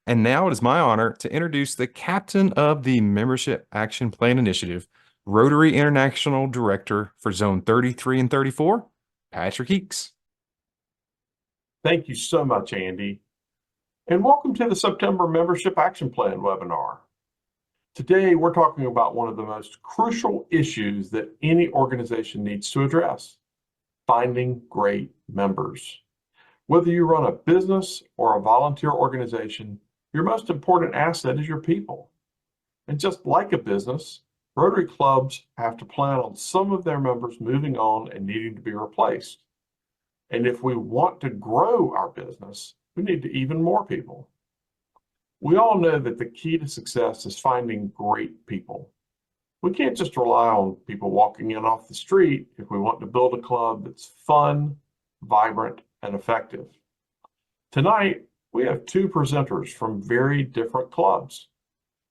And now it is my honor to introduce the captain of the Membership Action Plan Initiative, Rotary International Director for Zone 33 and 34, Patrick Eakes. Thank you so much, Andy, and welcome to the September Membership Action Plan webinar. Today, we're talking about one of the most crucial issues that any organization needs to address: finding great members. Whether you run a business or a volunteer organization, your most important asset is your people. And just like a business, Rotary clubs have to plan on some of their members moving on and needing to be replaced. And if we want to grow our business, we need even more people. We all know that the key to success is finding great people. We can't just rely on people walking in off the street if we want to build a club that's fun, vibrant, and effective. Tonight, we have two presenters from very different clubs.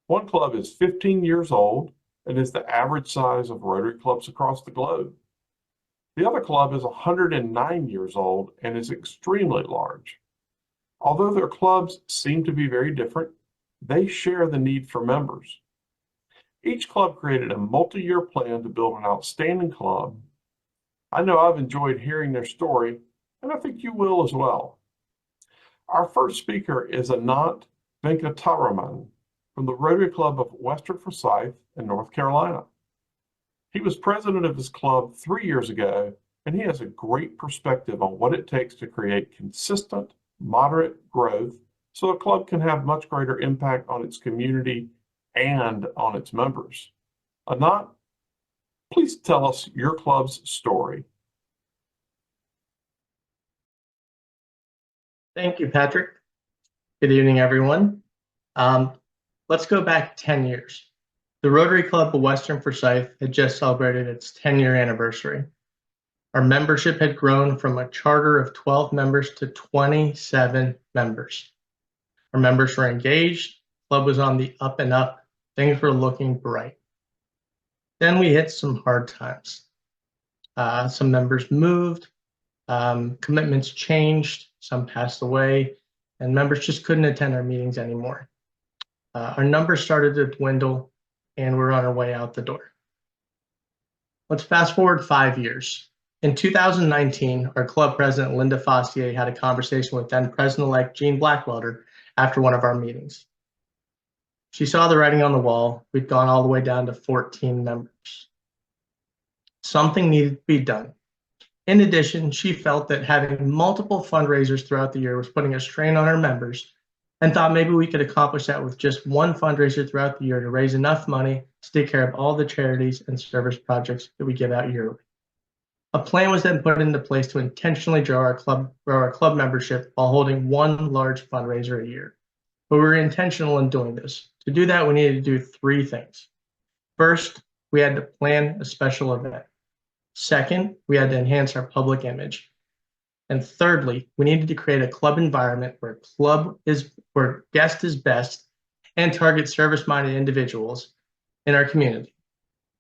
One club is 15 years old and is the average size of Rotary clubs across the globe. The other club is 109 years old and is extremely large. Although their clubs seem to be very different, they share the need for members. Each club created a multi-year plan to build an outstanding club. I know I've enjoyed hearing their story, and I think you will as well. Our first speaker is Anant Venkataraman from the Rotary Club of Western Forsyth in North Carolina. He was president of his club 3 years ago, and he has a great perspective on what it takes to create consistent, moderate growth so a club can have much greater impact on its community and on its members. Anant, please tell us your club's story. Thank you, Patrick. Good evening, everyone. Let's go back 10 years. The Rotary Club of Western Forsyth had just celebrated its 10-year anniversary. Our membership had grown from a charter of 12 members to 27 members. Our members were engaged, the club was on the up and up, things were looking bright. Then we hit some hard times. Some members moved, commitments changed, some passed away, and members just couldn't attend our meetings anymore. Our numbers started to dwindle, and we're on our way out the door. Let's fast forward 5 years. In 2019, our club president, Linda Fossier, had a conversation with then president-elect Jean Blackwelder after one of our meetings. She saw the writing on the wall. We'd gone all the way down to 14 members. Something needed to be done. In addition, she felt that having multiple fundraisers throughout the year was putting a strain on our members, and thought maybe we could accomplish that with just one fundraiser throughout the year to raise enough money to take care of all the charities and service projects that we give out yearly. A plan was then put into place to intentionally grow our club membership while holding one large fundraiser a year. But we were intentional in doing this. To do that, we needed to do three things. First, we had to plan a special event. Second, we had to enhance our public image. And thirdly, we needed to create a club environment where guest is best and target service-minded individuals in our community.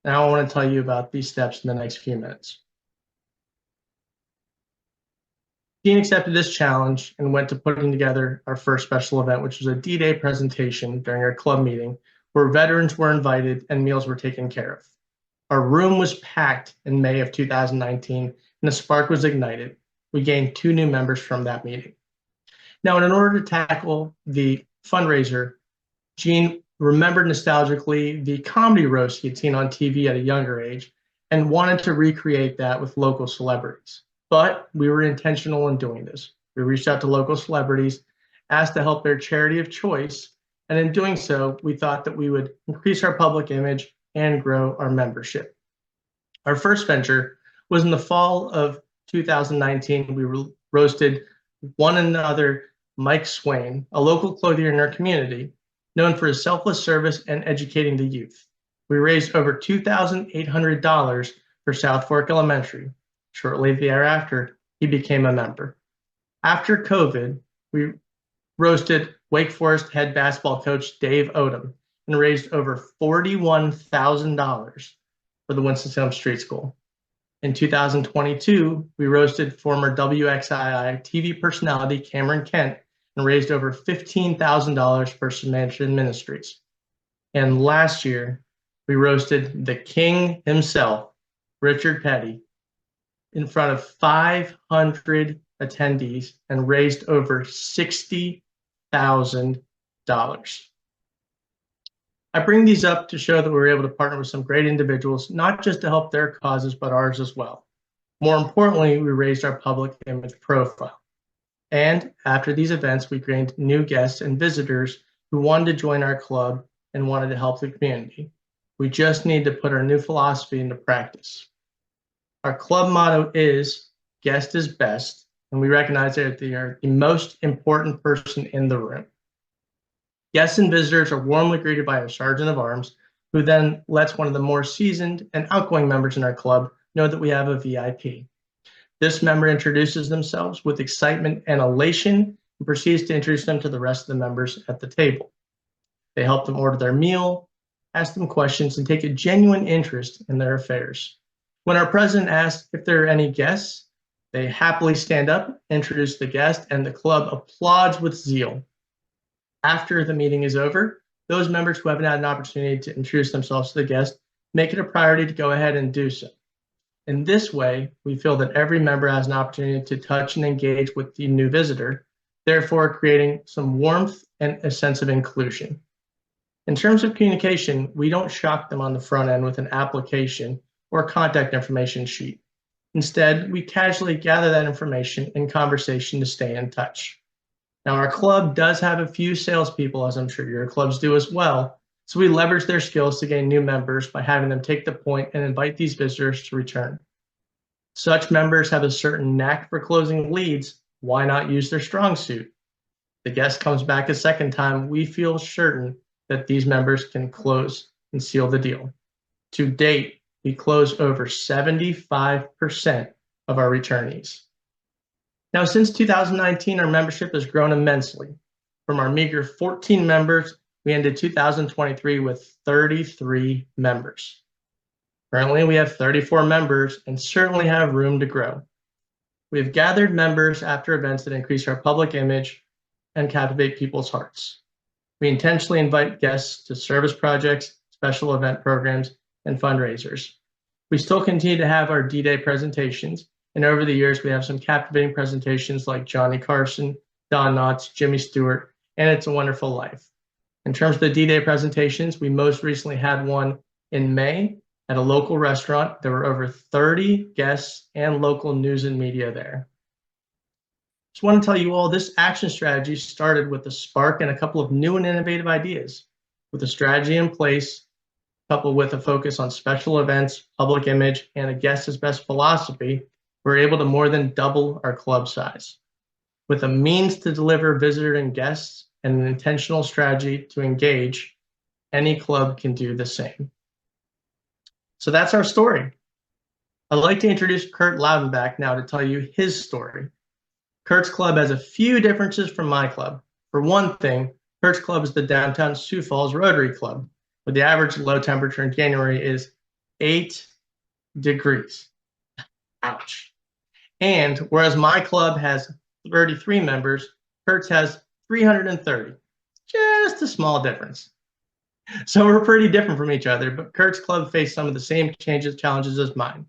Now I want to tell you about these steps in the next few minutes. Dean accepted this challenge and went to putting together our first special event, which was a D-Day presentation during our club meeting where veterans were invited and meals were taken care of. Our room was packed in May of 2019 and a spark was ignited. We gained 2 new members from that meeting. Now, in order to tackle the fundraiser, Gene remembered nostalgically the comedy roast he had seen on TV at a younger age and wanted to recreate that with local celebrities. But we were intentional in doing this. We reached out to local celebrities, asked to help their charity of choice, and in doing so, we thought that we would increase our public image and grow our membership. Our first venture was in the fall of 2019. We roasted one another Mike Swain, a local clothier in our community, known for his selfless service and educating the youth. We raised over $2,800 for South Fork Elementary. Shortly thereafter, he became a member. After COVID, we roasted Wake Forest head basketball coach Dave Odom and raised over $41,000 for the Winston-Salem Street School. In 2022, we roasted former WXII TV personality Cameron Kent and raised over $15,000 for Samaritan Ministries. And last year, we roasted the king himself, Richard Petty, in front of 500 attendees and raised over $60,000. I bring these up to show that we were able to partner with some great individuals, not just to help their causes, but ours as well. More importantly, we raised our public image profile. And after these events, we gained new guests and visitors who wanted to join our club and wanted to help the community. We just need to put our new philosophy into practice. Our club motto is guest is best, and we recognize that they are the most important person in the room. Guests and visitors are warmly greeted by our sergeant of arms, who then lets one of the more seasoned and outgoing members in our club know that we have a VIP. This member introduces themselves with excitement and elation and proceeds to introduce them to the rest of the members at the table. They help them order their meal, ask them questions, and take a genuine interest in their affairs. When our president asks if there are any guests, they happily stand up, introduce the guest, and the club applauds with zeal. After the meeting is over, those members who haven't had an opportunity to introduce themselves to the guest make it a priority to go ahead and do so. In this way, we feel that every member has an opportunity to touch and engage with the new visitor, therefore creating some warmth and a sense of inclusion. In terms of communication, we don't shock them on the front end with an application or contact information sheet. Instead, we casually gather that information in conversation to stay in touch. Now, our club does have a few salespeople, as I'm sure your clubs do as well, so we leverage their skills to gain new members by having them take the point and invite these visitors to return. Such members have a certain knack for closing leads. Why not use their strong suit? The guest comes back a second time, we feel certain that these members can close and seal the deal. To date, we close over 75% of our returnees. Now, since 2019, our membership has grown immensely. From our meager 14 members, we ended 2023 with 33 members. Currently, we have 34 members and certainly have room to grow. We have gathered members after events that increase our public image and captivate people's hearts. We intentionally invite guests to service projects, special event programs, and fundraisers. We still continue to have our D-Day presentations, and over the years, we have some captivating presentations like Johnny Carson, Don Knotts, Jimmy Stewart, and It's a Wonderful Life. In terms of the D-Day presentations, we most recently had one in May at a local restaurant. There were over 30 guests and local news and media there. Just want to tell you all, this action strategy started with a spark and a couple of new and innovative ideas. With a strategy in place, coupled with a focus on special events, public image, and a guest is best philosophy, we're able to more than double our club size. With a means to deliver visitors and guests and an intentional strategy to engage, any club can do the same. So that's our story. I'd like to introduce Kurt Loudenbach now to tell you his story. Kurt's club has a few differences from my club. For one thing, Kurt's club is the downtown Sioux Falls Rotary Club, where the average low temperature in January is 8 degrees. Ouch. And whereas my club has 33 members, Kurt's has 330. Just a small difference. So we're pretty different from each other, but Kurt's club faced some of the same challenges as mine.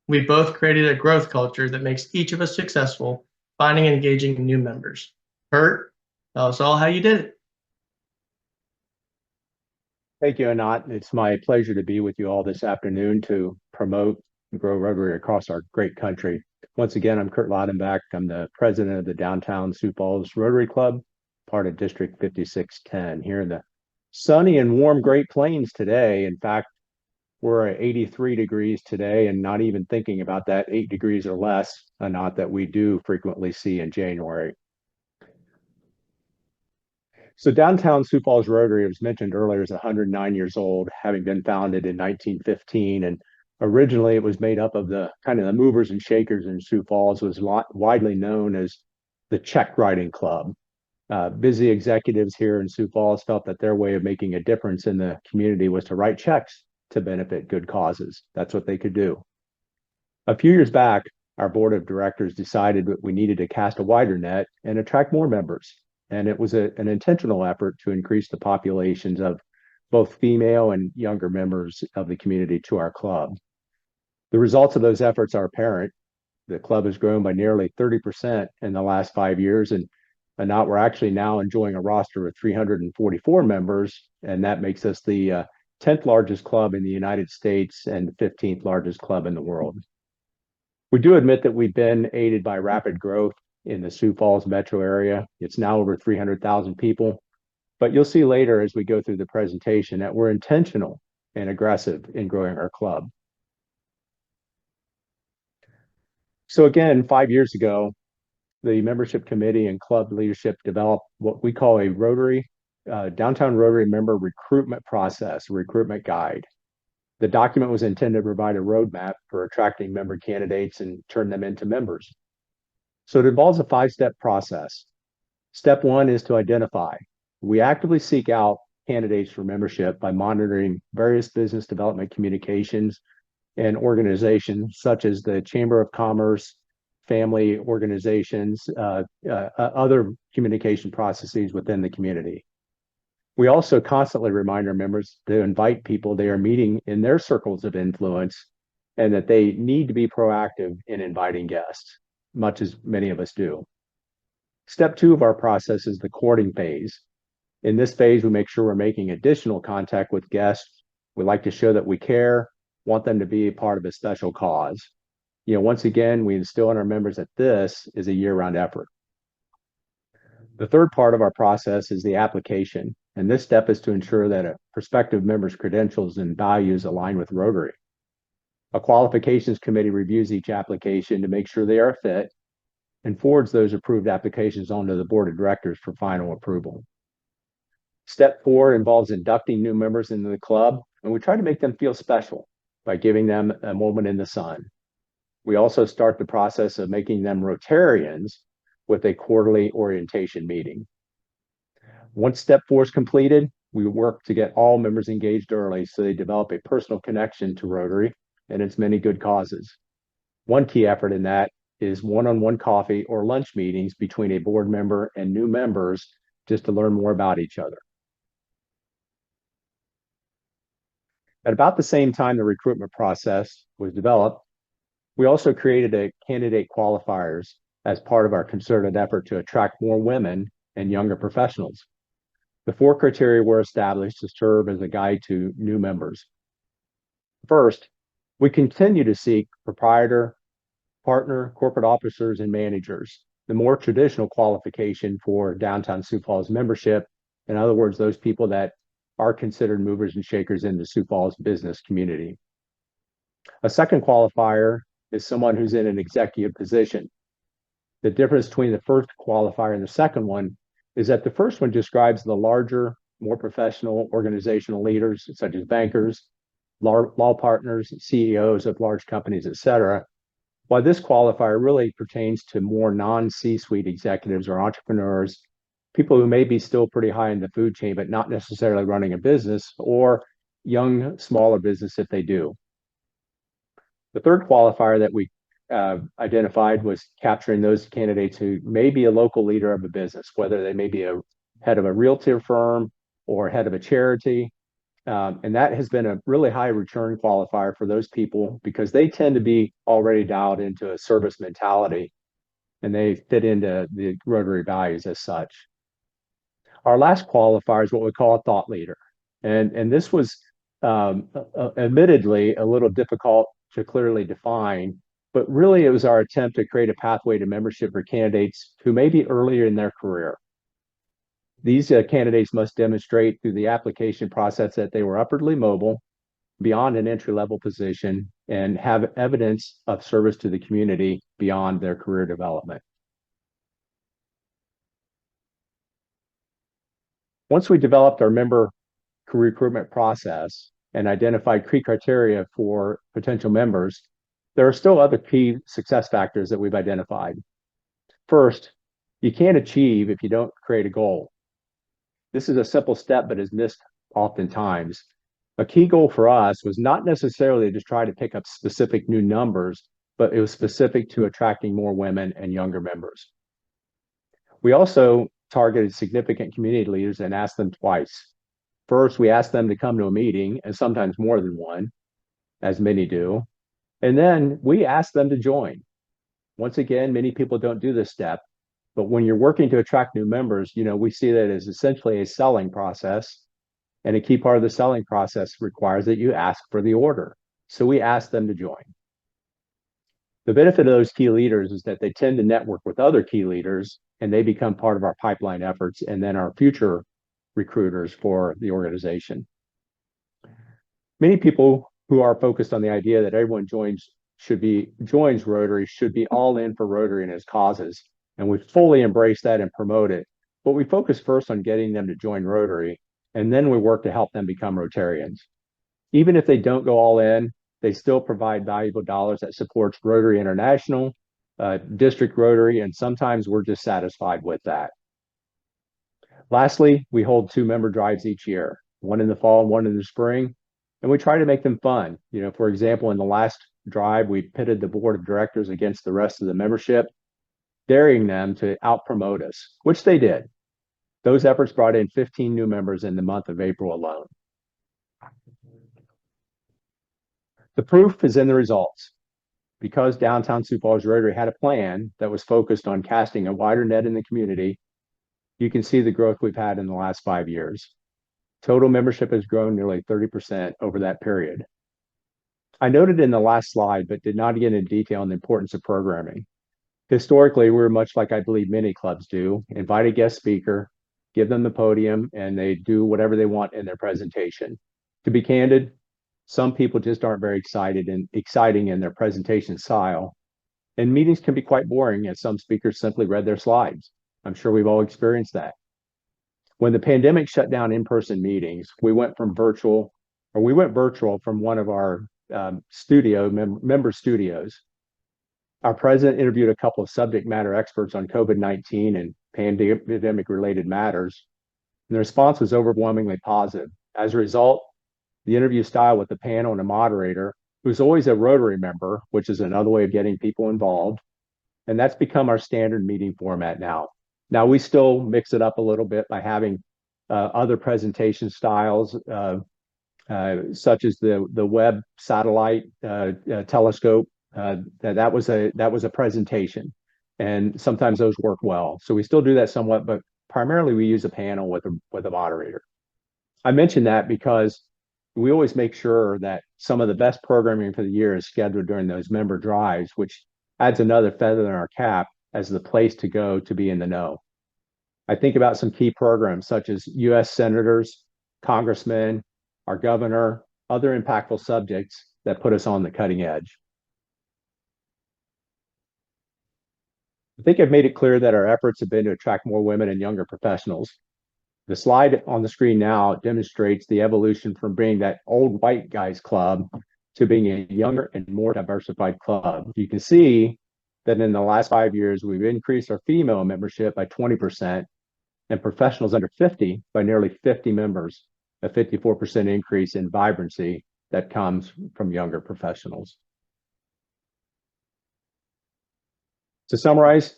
We both created a growth culture that makes each of us successful, finding and engaging new members. Kurt, tell us all how you did it. Thank you, Anat. It's my pleasure to be with you all this afternoon to promote and grow Rotary across our great country. Once again, I'm Kurt Laudenbach. I'm the president of the Downtown Sioux Falls Rotary Club, part of District 5610 here in the sunny and warm Great Plains today. In fact, we're at 83 degrees today and not even thinking about that 8 degrees or less, Anat, that we do frequently see in January. So Downtown Sioux Falls Rotary, as mentioned earlier, is 109 years old, having been founded in 1915. And originally it was made up of the kind of the movers and shakers in Sioux Falls, was widely known as the check writing club. Busy executives here in Sioux Falls felt that their way of making a difference in the community was to write checks to benefit good causes. That's what they could do. A few years back, our board of directors decided that we needed to cast a wider net and attract more members. and it was an intentional effort to increase the populations of both female and younger members of the community to our club. The results of those efforts are apparent. The club has grown by nearly 30% in the last 5 years, and now we're actually now enjoying a roster of 344 members, and that makes us the 10th largest club in the United States and the 15th largest club in the world. We do admit that we've been aided by rapid growth in the Sioux Falls metro area. It's now over 300,000 people, but you'll see later as we go through the presentation that we're intentional and aggressive in growing our club. So again, 5 years ago, the membership committee and club leadership developed what we call a Rotary, downtown Rotary member recruitment process, recruitment guide. The document was intended to provide a roadmap for attracting member candidates and turn them into members. So it involves a 5-step process. Step 1 is to identify. We actively seek out candidates for membership by monitoring various business development communications and organizations such as the Chamber of Commerce, family organizations, other communication processes within the community. We also constantly remind our members to invite people they are meeting in their circles of influence and that they need to be proactive in inviting guests, much as many of us do. Step 2 of our process is the courting phase. In this phase, we make sure we're making additional contact with guests. We like to show that we care, want them to be a part of a special cause. Once again, we instill in our members that this is a year-round effort. The third part of our process is the application, and this step is to ensure that a prospective member's credentials and values align with Rotary. A qualifications committee reviews each application to make sure they are a fit and forwards those approved applications on to the board of directors for final approval. Step 4 involves inducting new members into the club, and we try to make them feel special by giving them a moment in the sun. We also start the process of making them Rotarians with a quarterly orientation meeting. Once step 4 is completed, we work to get all members engaged early so they develop a personal connection to Rotary and its many good causes. One key effort in that is one-on-one coffee or lunch meetings between a board member and new members just to learn more about each other. At about the same time the recruitment process was developed, we also created a candidate qualifiers as part of our concerted effort to attract more women and younger professionals. The 4 criteria were established to serve as a guide to new members. First, we continue to seek proprietor, partner, corporate officers, and managers, the more traditional qualification for downtown Sioux Falls membership. In other words, those people that are considered movers and shakers in the Sioux Falls business community. A second qualifier is someone who's in an executive position. The difference between the first qualifier and the second one is that the first one describes the larger, more professional organizational leaders, such as bankers, law partners, CEOs of large companies, etc. While this qualifier really pertains to more non-C-suite executives or entrepreneurs, people who may be still pretty high in the food chain, but not necessarily running a business, or young, smaller business if they do. The third qualifier that we identified was capturing those candidates who may be a local leader of a business, whether they may be a head of a realtor firm or head of a charity. And that has been a really high return qualifier for those people because they tend to be already dialed into a service mentality and they fit into the Rotary values as such. Our last qualifier is what we call a thought leader. And this was admittedly a little difficult to clearly define, but really it was our attempt to create a pathway to membership for candidates who may be earlier in their career. These candidates must demonstrate through the application process that they were upwardly mobile, beyond an entry-level position, and have evidence of service to the community beyond their career development. Once we developed our member recruitment process and identified key criteria for potential members, there are still other key success factors that we've identified. First, you can't achieve if you don't create a goal. This is a simple step, but is missed oftentimes. A key goal for us was not necessarily to try to pick up specific new numbers, but it was specific to attracting more women and younger members. We also targeted significant community leaders and asked them twice. First, we asked them to come to a meeting, and sometimes more than one, as many do. And then we asked them to join. Once again, many people don't do this step, but when you're working to attract new members, we see that as essentially a selling process. And a key part of the selling process requires that you ask for the order. So we asked them to join. The benefit of those key leaders is that they tend to network with other key leaders and they become part of our pipeline efforts and then our future recruiters for the organization. Many people who are focused on the idea that everyone joins Rotary should be all in for Rotary and its causes. And we fully embrace that and promote it. But we focus first on getting them to join Rotary, and then we work to help them become Rotarians. Even if they don't go all in, they still provide valuable dollars that supports Rotary International, District Rotary, and sometimes we're just satisfied with that. Lastly, we hold 2 member drives each year, one in the fall and one in the spring, and we try to make them fun. For example, in the last drive, we pitted the board of directors against the rest of the membership, daring them to out-promote us, which they did. Those efforts brought in 15 new members in the month of April alone. The proof is in the results. Because downtown Sioux Falls Rotary had a plan that was focused on casting a wider net in the community, you can see the growth we've had in the last 5 years. Total membership has grown nearly 30% over that period. I noted in the last slide, but did not get into detail on the importance of programming. Historically, we're much like I believe many clubs do, invite a guest speaker, give them the podium, and they do whatever they want in their presentation. To be candid, some people just aren't very exciting in their presentation style. And meetings can be quite boring as some speakers simply read their slides. I'm sure we've all experienced that. When the pandemic shut down in-person meetings, we went virtual from one of our member studios. Our president interviewed a couple of subject matter experts on COVID-19 and pandemic-related matters, and the response was overwhelmingly positive. As a result, the interview style with the panel and a moderator, who's always a Rotary member, which is another way of getting people involved, and that's become our standard meeting format now. Now, we still mix it up a little bit by having other presentation styles, such as the Webb satellite telescope. That was a presentation, and sometimes those work well. So we still do that somewhat, but primarily we use a panel with a moderator. I mention that because we always make sure that some of the best programming for the year is scheduled during those member drives, which adds another feather in our cap as the place to go to be in the know. I think about some key programs such as U.S. senators, congressmen, our governor, other impactful subjects that put us on the cutting edge. I think I've made it clear that our efforts have been to attract more women and younger professionals. The slide on the screen now demonstrates the evolution from being that old white guys club to being a younger and more diversified club. You can see that in the last 5 years, we've increased our female membership by 20% and professionals under 50 by nearly 50 members, a 54% increase in vibrancy that comes from younger professionals. To summarize,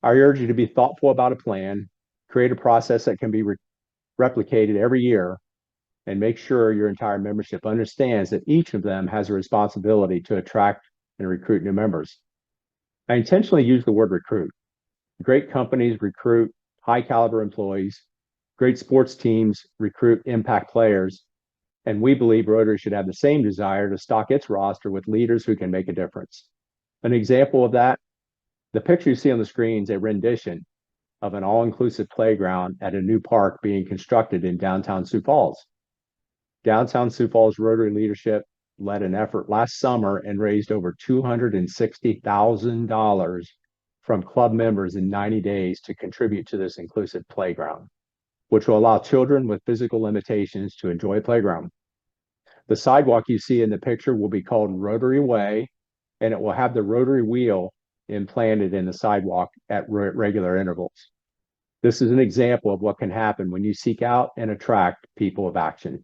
I urge you to be thoughtful about a plan, create a process that can be replicated every year, and make sure your entire membership understands that each of them has a responsibility to attract and recruit new members. I intentionally use the word recruit. Great companies recruit high caliber employees, great sports teams recruit impact players, and we believe Rotary should have the same desire to stock its roster with leaders who can make a difference. An example of that, the picture you see on the screen is a rendition of an all-inclusive playground at a new park being constructed in downtown Sioux Falls. Downtown Sioux Falls Rotary leadership led an effort last summer and raised over $260,000 from club members in 90 days to contribute to this inclusive playground, which will allow children with physical limitations to enjoy a playground. The sidewalk you see in the picture will be called Rotary Way, and it will have the Rotary wheel implanted in the sidewalk at regular intervals. This is an example of what can happen when you seek out and attract people of action.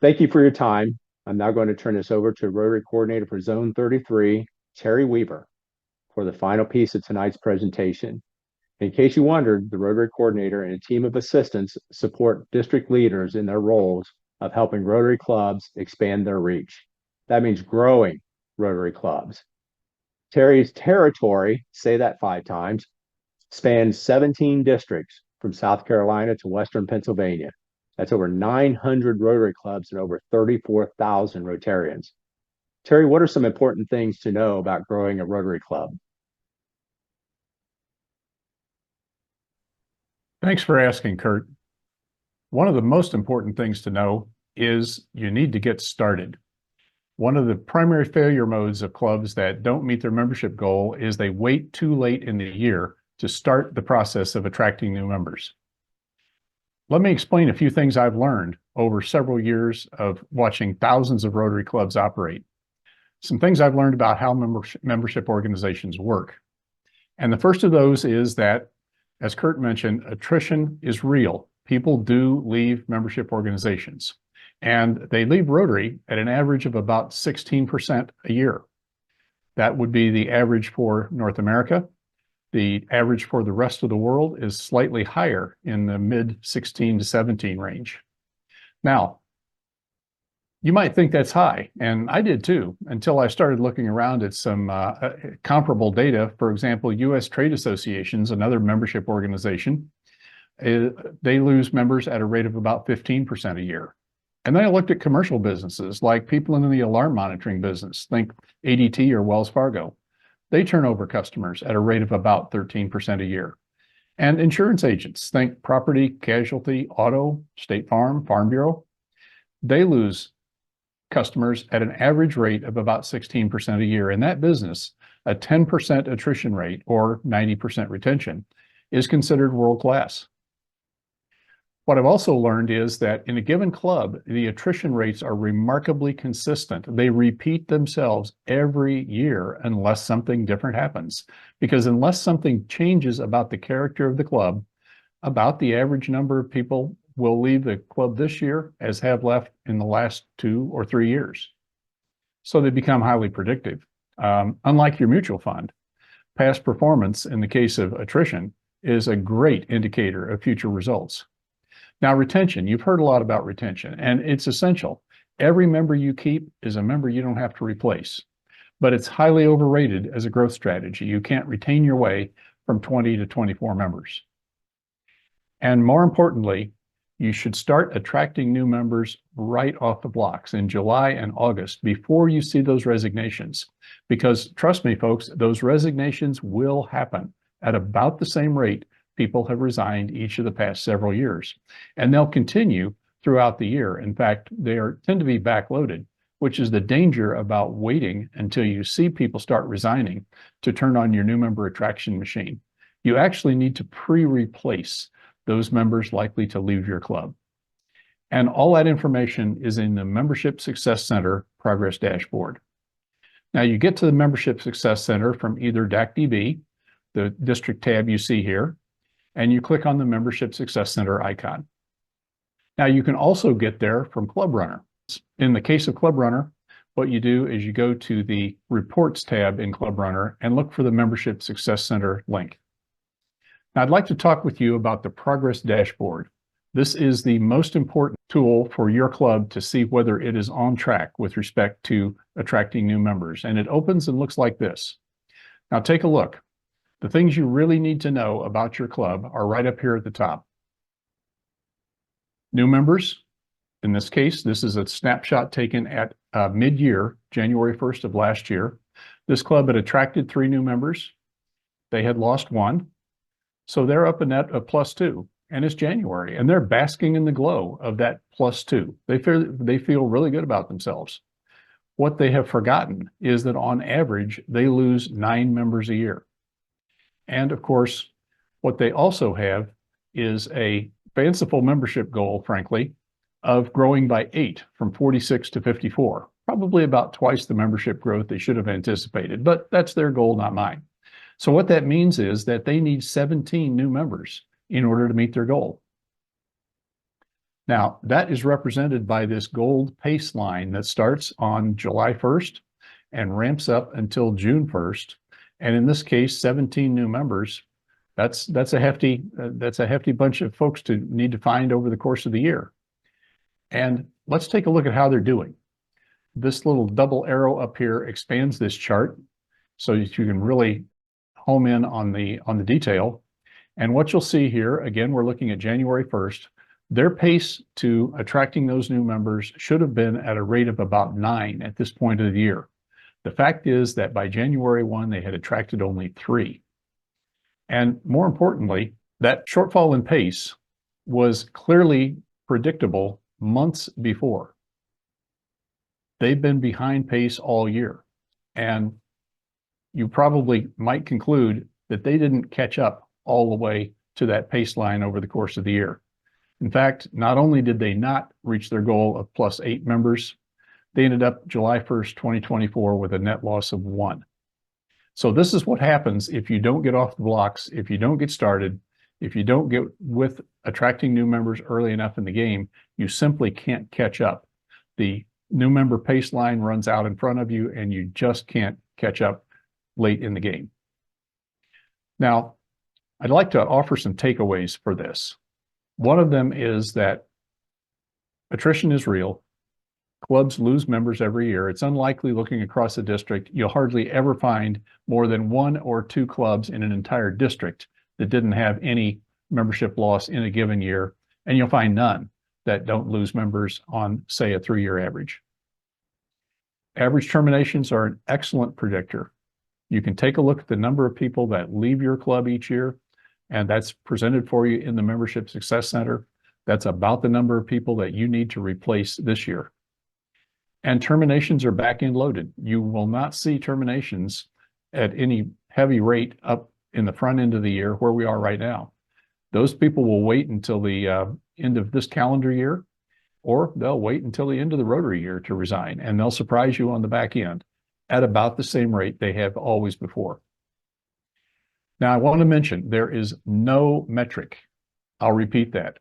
Thank you for your time. I'm now going to turn this over to Rotary Coordinator for Zone 33, Terry Weaver, for the final piece of tonight's presentation. In case you wondered, the Rotary coordinator and a team of assistants support district leaders in their roles of helping Rotary clubs expand their reach. That means growing Rotary clubs. Terry's territory, say that 5 times, spans 17 districts from South Carolina to Western Pennsylvania. That's over 900 Rotary clubs and over 34,000 Rotarians. Terry, what are some important things to know about growing a Rotary club? Thanks for asking, Kurt. One of the most important things to know is you need to get started. One of the primary failure modes of clubs that don't meet their membership goal is they wait too late in the year to start the process of attracting new members. Let me explain a few things I've learned over several years of watching thousands of Rotary clubs operate. Some things I've learned about how membership organizations work. And the first of those is that, as Kurt mentioned, attrition is real. People do leave membership organizations, and they leave Rotary at an average of about 16% a year. That would be the average for North America. The average for the rest of the world is slightly higher in the mid 16 to 17 range. Now, you might think that's high, and I did too, until I started looking around at some comparable data. For example, U.S. Trade Associations, another membership organization, they lose members at a rate of about 15% a year. And then I looked at commercial businesses, like people in the alarm monitoring business, think ADT or Wells Fargo. They turn over customers at a rate of about 13% a year. And insurance agents, think property, casualty, auto, State Farm, Farm Bureau. They lose customers at an average rate of about 16% a year. In that business, a 10% attrition rate or 90% retention is considered world-class. What I've also learned is that in a given club, the attrition rates are remarkably consistent. They repeat themselves every year unless something different happens. Because unless something changes about the character of the club, about the average number of people will leave the club this year as have left in the last 2 or 3 years. So they become highly predictive. Unlike your mutual fund, past performance in the case of attrition is a great indicator of future results. Now, retention, you've heard a lot about retention, and it's essential. Every member you keep is a member you don't have to replace, but it's highly overrated as a growth strategy. You can't retain your way from 20 to 24 members. And more importantly, you should start attracting new members right off the blocks in July and August before you see those resignations. Because trust me, folks, those resignations will happen at about the same rate people have resigned each of the past several years. And they'll continue throughout the year. In fact, they tend to be backloaded, which is the danger about waiting until you see people start resigning to turn on your new member attraction machine. You actually need to pre-replace those members likely to leave your club. And all that information is in the Membership Success Center Progress Dashboard. Now you get to the Membership Success Center from either DACDB, the district tab you see here, and you click on the Membership Success Center icon. Now you can also get there from Club Runner. In the case of Club Runner, what you do is you go to the Reports tab in Club Runner and look for the Membership Success Center link. Now, I'd like to talk with you about the Progress Dashboard. This is the most important tool for your club to see whether it is on track with respect to attracting new members. And it opens and looks like this. Now, take a look. The things you really need to know about your club are right up here at the top. New members. In this case, this is a snapshot taken at mid-year, January 1st of last year. This club had attracted 3 new members. They had lost 1. So they're up a net of +2, and it's January, and they're basking in the glow of that +2. They feel really good about themselves. What they have forgotten is that on average, they lose 9 members a year. And of course, what they also have is a fanciful membership goal, frankly, of growing by 8 from 46 to 54, probably about twice the membership growth they should have anticipated, but that's their goal, not mine. So what that means is that they need 17 new members in order to meet their goal. Now, that is represented by this gold pace line that starts on July 1st and ramps up until June 1st. And in this case, 17 new members That's a hefty bunch of folks to need to find over the course of the year. And let's take a look at how they're doing. This little double arrow up here expands this chart so that you can really home in on the detail. And what you'll see here, again, we're looking at January 1st. Their pace to attracting those new members should have been at a rate of about 9 at this point of the year. The fact is that by January 1, they had attracted only 3. And more importantly, that shortfall in pace was clearly predictable months before. They've been behind pace all year. And you probably might conclude that they didn't catch up all the way to that pace line over the course of the year. In fact, not only did they not reach their goal of +8 members, they ended up July 1st, 2024 with a net loss of 1. So this is what happens if you don't get off the blocks, if you don't get started, if you don't get with attracting new members early enough in the game, you simply can't catch up. The new member pace line runs out in front of you and you just can't catch up late in the game. Now, I'd like to offer some takeaways for this. One of them is that attrition is real. Clubs lose members every year. It's unlikely, looking across the district, you'll hardly ever find more than 1 or 2 clubs in an entire district that didn't have any membership loss in a given year, and you'll find none that don't lose members on, say, a 3-year average. Average terminations are an excellent predictor. You can take a look at the number of people that leave your club each year, and that's presented for you in the Membership Success Center. That's about the number of people that you need to replace this year. And terminations are back-end loaded. You will not see terminations at any heavy rate up in the front end of the year where we are right now. Those people will wait until the end of this calendar year, or they'll wait until the end of the Rotary year to resign, and they'll surprise you on the back end at about the same rate they have always before. Now, I want to mention there is no metric. I'll repeat that.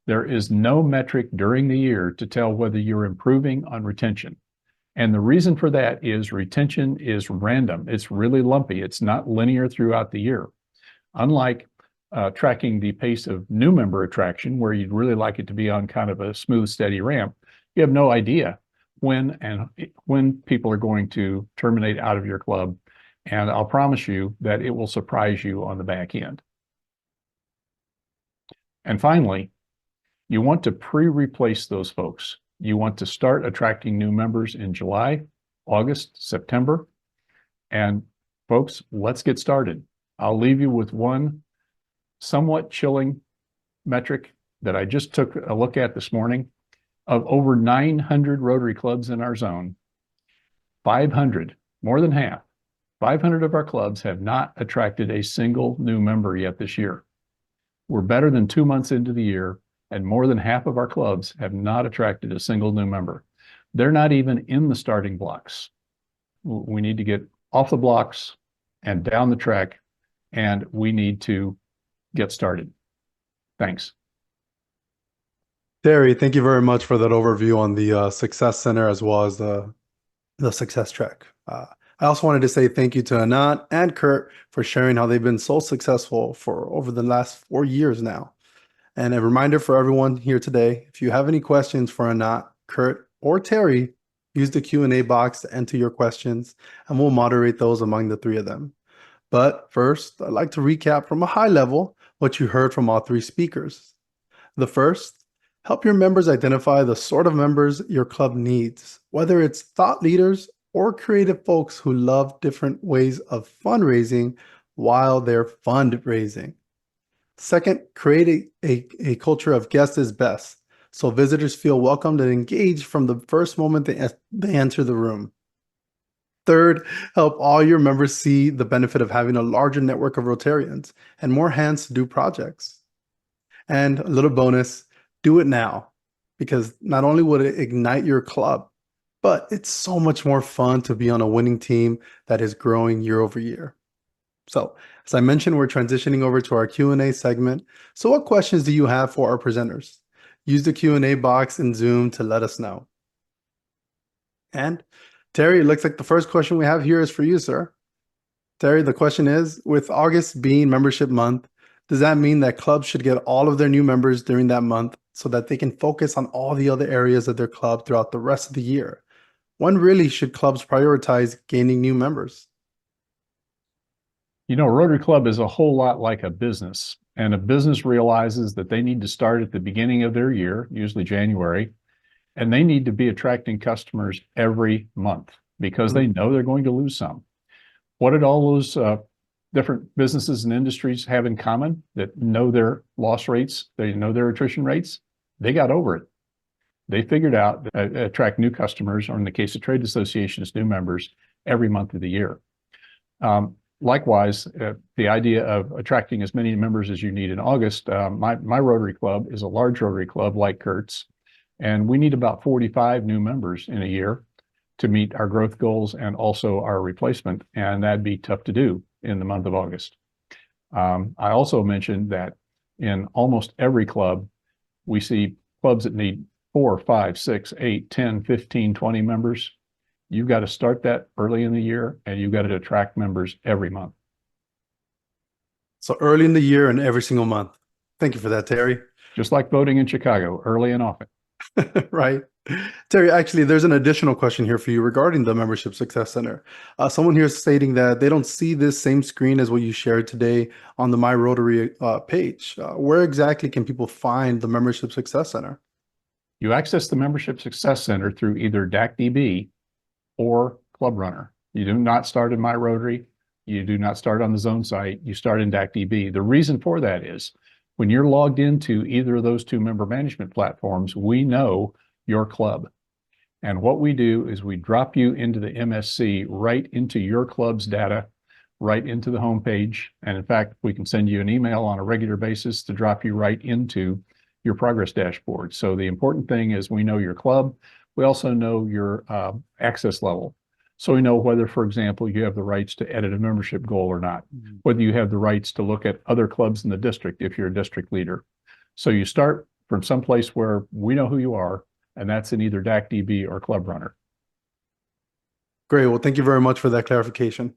There is no metric during the year to tell whether you're improving on retention. And the reason for that is retention is random. It's really lumpy. It's not linear throughout the year. Unlike tracking the pace of new member attraction, where you'd really like it to be on kind of a smooth, steady ramp, you have no idea when people are going to terminate out of your club. And I'll promise you that it will surprise you on the back end. And finally, you want to pre-replace those folks. You want to start attracting new members in July, August, September. And folks, let's get started. I'll leave you with one somewhat chilling metric that I just took a look at this morning. Of over 900 Rotary clubs in our zone, 500, more than half, 500 of our clubs have not attracted a single new member yet this year. We're better than 2 months into the year, and more than half of our clubs have not attracted a single new member. They're not even in the starting blocks. We need to get off the blocks and down the track, and we need to get started. Thanks. Terry, thank you very much for that overview on the Success Center as well as the Success Track. I also wanted to say thank you to Anat and Kurt for sharing how they've been so successful for over the last 4 years now. And a reminder for everyone here today, if you have any questions for Anat, Kurt, or Terry, use the Q&A box to enter your questions, and we'll moderate those among the 3 of them. But first, I'd like to recap from a high level what you heard from all 3 speakers. The first, help your members identify the sort of members your club needs, whether it's thought leaders or creative folks who love different ways of fundraising while they're fundraising. Second, create a culture of guest is best, so visitors feel welcomed and engaged from the first moment they enter the room. Third, help all your members see the benefit of having a larger network of Rotarians and more hands to do projects. And a little bonus, do it now, because not only would it ignite your club, but it's so much more fun to be on a winning team that is growing year over year. So, as I mentioned, we're transitioning over to our Q&A segment. So what questions do you have for our presenters? Use the Q&A box in Zoom to let us know. And Terry, it looks like the first question we have here is for you, sir. Terry, the question is, with August being membership month, Does that mean that clubs should get all of their new members during that month so that they can focus on all the other areas of their club throughout the rest of the year? When really should clubs prioritize gaining new members? You know, Rotary Club is a whole lot like a business, and a business realizes that they need to start at the beginning of their year, usually January, and they need to be attracting customers every month because they know they're going to lose some. What did all those different businesses and industries have in common that know their loss rates, they know their attrition rates? They got over it. They figured out that attract new customers, or in the case of trade associations, new members every month of the year. Likewise, the idea of attracting as many members as you need in August, my Rotary Club is a large Rotary Club like Kurt's, and we need about 45 new members in a year to meet our growth goals and also our replacement, and that'd be tough to do in the month of August. I also mentioned that in almost every club, we see clubs that need 4, 5, 6, 8, 10, 15, 20 members. You've got to start that early in the year, and you've got to attract members every month. So early in the year and every single month. Thank you for that, Terry. Just like voting in Chicago, early and often. Right. Terry, actually, there's an additional question here for you regarding the Membership Success Center. Someone here is stating that they don't see this same screen as what you shared today on the My Rotary page. Where exactly can people find the Membership Success Center? You access the Membership Success Center through either DACDB or Club Runner. You do not start in My Rotary. You do not start on the Zone site. You start in DACDB. The reason for that is when you're logged into either of those two member management platforms, we know your club. And what we do is we drop you into the MSC right into your club's data, right into the homepage. And in fact, we can send you an email on a regular basis to drop you right into your progress dashboard. So the important thing is we know your club. We also know your access level. So we know whether, for example, you have the rights to edit a membership goal or not, whether you have the rights to look at other clubs in the district if you're a district leader. So you start from someplace where we know who you are, and that's in either DACDB or Club Runner. Great. Well, thank you very much for that clarification.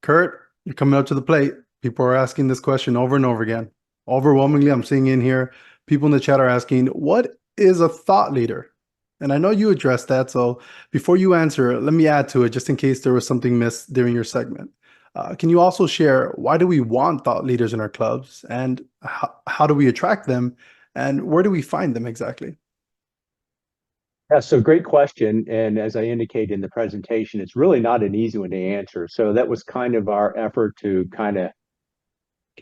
Kurt, you're coming up to the plate. People are asking this question over and over again. Overwhelmingly, I'm seeing in here, people in the chat are asking, what is a thought leader? And I know you addressed that, so before you answer, let me add to it just in case there was something missed during your segment. Can you also share why do we want thought leaders in our clubs, and how do we attract them, and where do we find them exactly? Yeah, so great question. And as I indicated in the presentation, it's really not an easy one to answer. So that was kind of our effort to kind of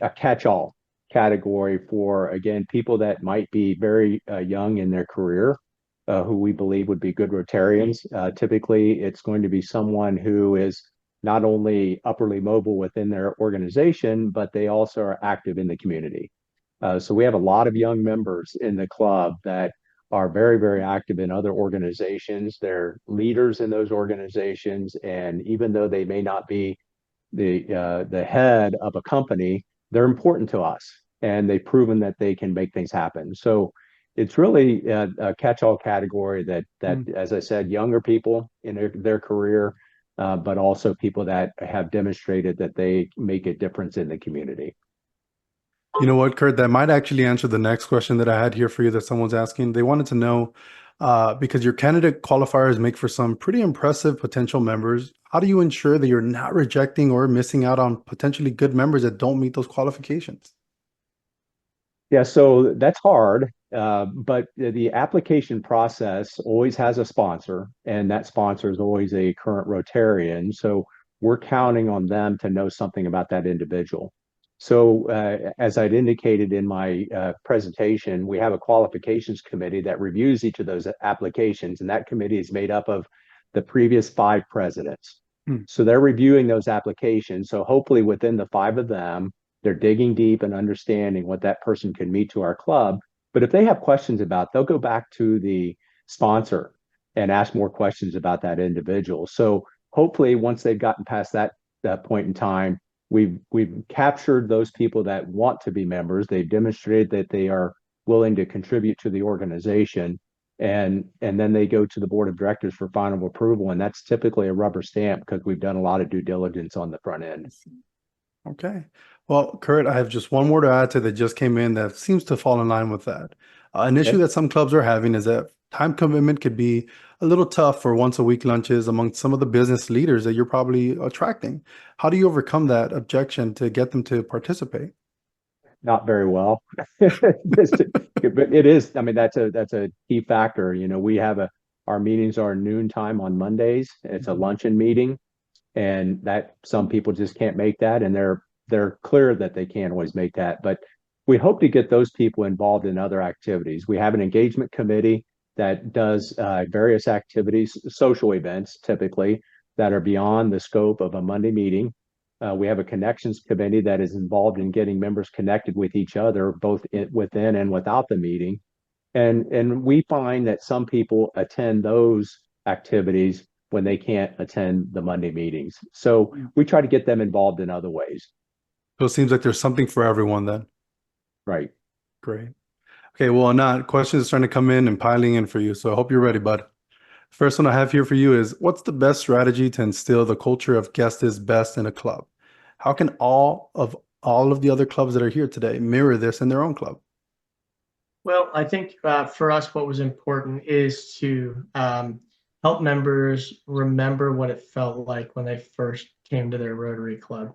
a catch-all category for, again, people that might be very young in their career, who we believe would be good Rotarians. Typically, it's going to be someone who is not only upperly mobile within their organization, but they also are active in the community. So we have a lot of young members in the club that are very, very active in other organizations. They're leaders in those organizations. And even though they may not be the head of a company, they're important to us. And they've proven that they can make things happen. So it's really a catch-all category that as I said, younger people in their career, but also people that have demonstrated that they make a difference in the community. You know what, Kurt, that might actually answer the next question that I had here for you that someone's asking. They wanted to know, because your candidate qualifiers make for some pretty impressive potential members, how do you ensure that you're not rejecting or missing out on potentially good members that don't meet those qualifications? Yeah, so that's hard, but the application process always has a sponsor, and that sponsor is always a current Rotarian. So we're counting on them to know something about that individual. So as I'd indicated in my presentation, we have a qualifications committee that reviews each of those applications, and that committee is made up of the previous 5 presidents. So they're reviewing those applications. So hopefully within the 5 of them, they're digging deep and understanding what that person can meet to our club. But if they have questions about, they'll go back to the sponsor and ask more questions about that individual. So hopefully once they've gotten past that point in time, we've captured those people that want to be members. They've demonstrated that they are willing to contribute to the organization, and then they go to the board of directors for final approval. And that's typically a rubber stamp because we've done a lot of due diligence on the front end. Okay. Well, Kurt, I have just one more to add to that just came in that seems to fall in line with that. An issue Okay. that some clubs are having is that time commitment could be a little tough for once a week lunches among some of the business leaders that you're probably attracting. How do you overcome that objection to get them to participate? Not very well. But it is, I mean, that's a key factor. You know, we have our meetings are noontime on Mondays. It's a luncheon meeting, and that some people just can't make that, and they're clear that they can't always make that. But we hope to get those people involved in other activities. We have an engagement committee that does various activities, social events typically, that are beyond the scope of a Monday meeting. We have a connections committee that is involved in getting members connected with each other, both within and without the meeting. And we find that some people attend those activities when they can't attend the Monday meetings. So we try to get them involved in other ways. So it seems like there's something for everyone then. Right. Great. Okay, well, Anat, questions are starting to come in and piling in for you. So I hope you're ready, bud. First one I have here for you is, what's the best strategy to instill the culture of guest is best in a club? How can all of the other clubs that are here today mirror this in their own club? Well, I think for us, what was important is to help members remember what it felt like when they first came to their Rotary Club.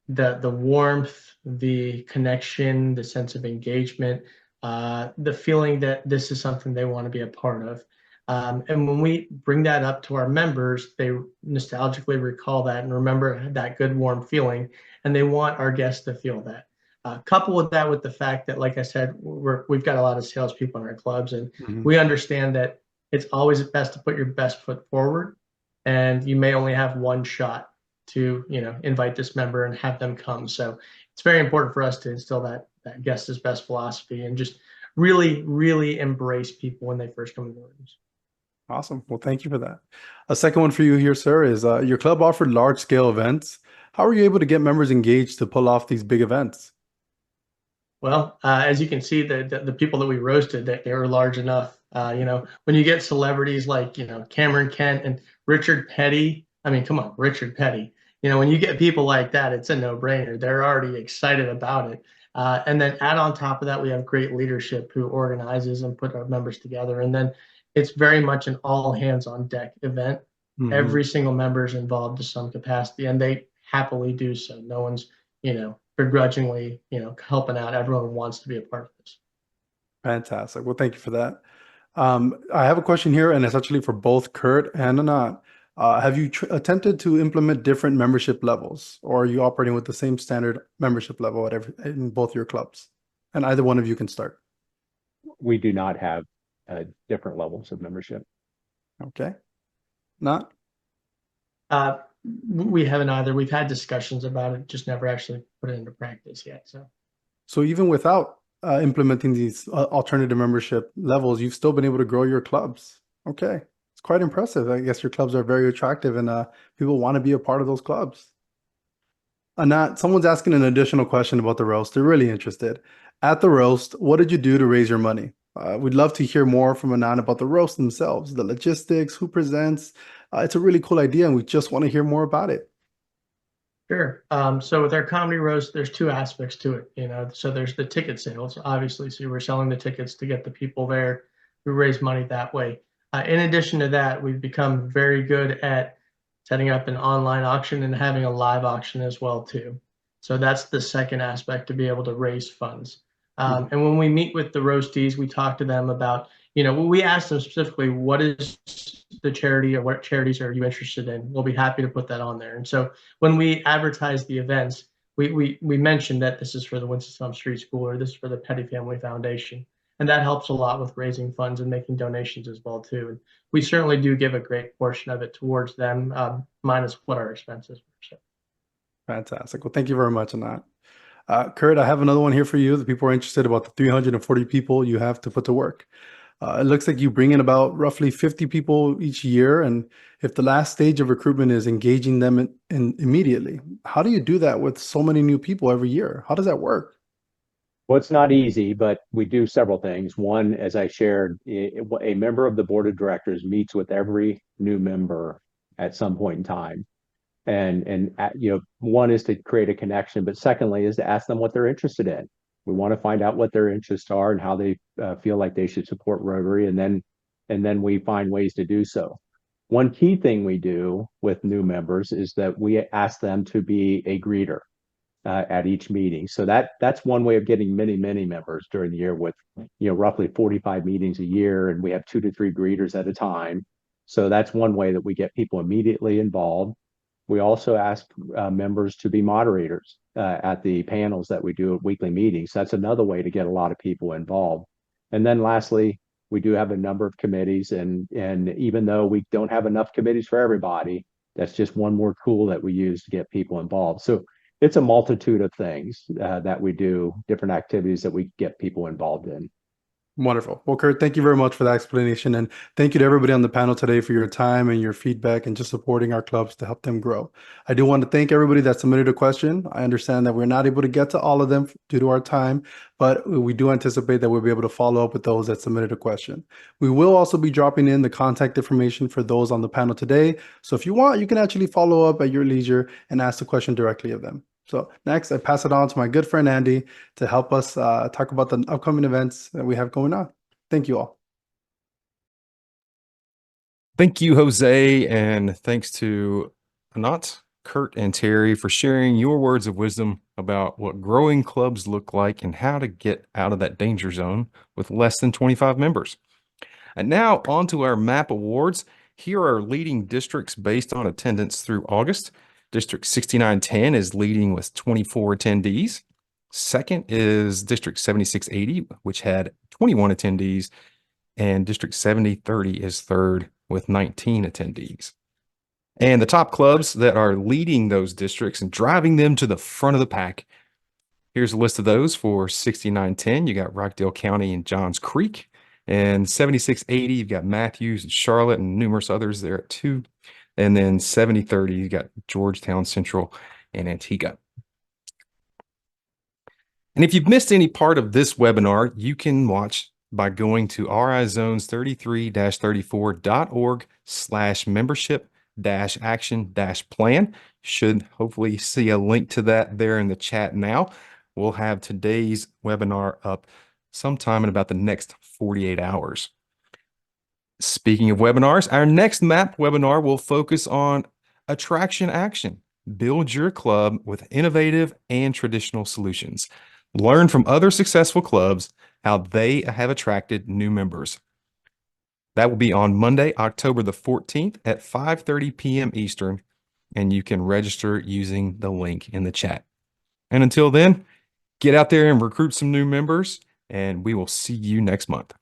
The warmth, the connection, the sense of engagement, the feeling that this is something they want to be a part of. And when we bring that up to our members, they nostalgically recall that and remember that good, warm feeling, and they want our guests to feel that. Couple with that with the fact that, like I said, we've got a lot of salespeople in our clubs, and we understand that it's always best to put your best foot forward, and you may only have one shot to invite this member and have them come. So it's very important for us to instill that guest is best philosophy and just really, really embrace people when they first come to the rooms. Awesome. Well, thank you for that. A second one for you here, sir, is your club offered large scale events. How were you able to get members engaged to pull off these big events? Well, as you can see, the people that we roasted, they were large enough. When you get celebrities like Cameron Kent and Richard Petty, I mean, come on, Richard Petty. When you get people like that, it's a no-brainer. They're already excited about it. And then add on top of that, we have great leadership who organizes and put our members together. And then it's very much an all hands on deck event. Every single member is involved to some capacity, and they happily do so. No one's, begrudgingly, helping out. Everyone wants to be a part of this. Fantastic. Well, thank you for that. I have a question here, and it's actually for both Kurt and Anat. Have you attempted to implement different membership levels, or are you operating with the same standard membership level in both your clubs? And either one of you can start. We do not have different levels of membership. Okay. Not? We haven't either. We've had discussions about it, just never actually put it into practice yet. So even without implementing these alternative membership levels, you've still been able to grow your clubs. Okay. It's quite impressive. I guess your clubs are very attractive and people want to be a part of those clubs. Anat, someone's asking an additional question about the roast. They're really interested. At the roast, what did you do to raise your money? We'd love to hear more from Anat about the roast themselves, the logistics, who presents. It's a really cool idea, and we just want to hear more about it. Sure. So with our comedy roast, there's two aspects to it. So there's the ticket sales, obviously. So we're selling the tickets to get the people there. We raise money that way. In addition to that, we've become very good at setting up an online auction and having a live auction as well too. So that's the second aspect to be able to raise funds. And when we meet with the roastees, we talk to them about, we ask them specifically, what is the charity or what charities are you interested in? We'll be happy to put that on there. And so when we advertise the events, we mention that this is for the Winston-Salem Street School or this is for the Petty Family Foundation. And that helps a lot with raising funds and making donations as well too. And we certainly do give a great portion of it towards them, minus what our expenses were. So. Fantastic. Well, thank you very much on that. Kurt, I have another one here for you. The people are interested about the 340 people you have to put to work. It looks like you bring in about roughly 50 people each year. And if the last stage of recruitment is engaging them immediately, how do you do that with so many new people every year? How does that work? Well, it's not easy, but we do several things. One, as I shared, a member of the board of directors meets with every new member at some point in time. One is to create a connection, but secondly is to ask them what they're interested in. We want to find out what their interests are and how they feel like they should support Rotary, and then we find ways to do so. One key thing we do with new members is that we ask them to be a greeter at each meeting. So that's one way of getting many members during the year, with roughly 45 meetings a year, and we have 2 to 3 greeters at a time. So that's one way that we get people immediately involved. We also ask members to be moderators at the panels that we do at weekly meetings. That's another way to get a lot of people involved. And then lastly, we do have a number of committees, and even though we don't have enough committees for everybody, that's just one more tool that we use to get people involved. So it's a multitude of things that we do, different activities that we get people involved in. Wonderful. Well, Kurt, thank you very much for that explanation. And thank you to everybody on the panel today for your time and your feedback and just supporting our clubs to help them grow. I do want to thank everybody that submitted a question. I understand that we're not able to get to all of them due to our time, but we do anticipate that we'll be able to follow up with those that submitted a question. We will also be dropping in the contact information for those on the panel today. So if you want, you can actually follow up at your leisure and ask the question directly of them. So next, I pass it on to my good friend Andy to help us talk about the upcoming events that we have going on. Thank you all. Thank you, Jose, and thanks to Anat, Kurt, and Terry for sharing your words of wisdom about what growing clubs look like and how to get out of that danger zone with less than 25 members. And now on to our MAP awards. Here are leading districts based on attendance through August. District 6910 is leading with 24 attendees. Second is District 7680, which had 21 attendees, and District 7030 is third with 19 attendees. And the top clubs that are leading those districts and driving them to the front of the pack. Here's a list of those for 6910. You got Rockdale County and Johns Creek. And 7680, you've got Matthews and Charlotte and numerous others there at 2. And then 7030, you got Georgetown Central and Antigua. And if you've missed any part of this webinar, you can watch by going to rizones33-34.org/membership-action-plan. Should hopefully see a link to that there in the chat now. We'll have today's webinar up sometime in about the next 48 hours. Speaking of webinars, our next MAP webinar will focus on attraction action. Build your club with innovative and traditional solutions. Learn from other successful clubs how they have attracted new members. That will be on Monday, October the 14th at 5:30 p.m. Eastern, and you can register using the link in the chat. And until then, get out there and recruit some new members, and we will see you next month.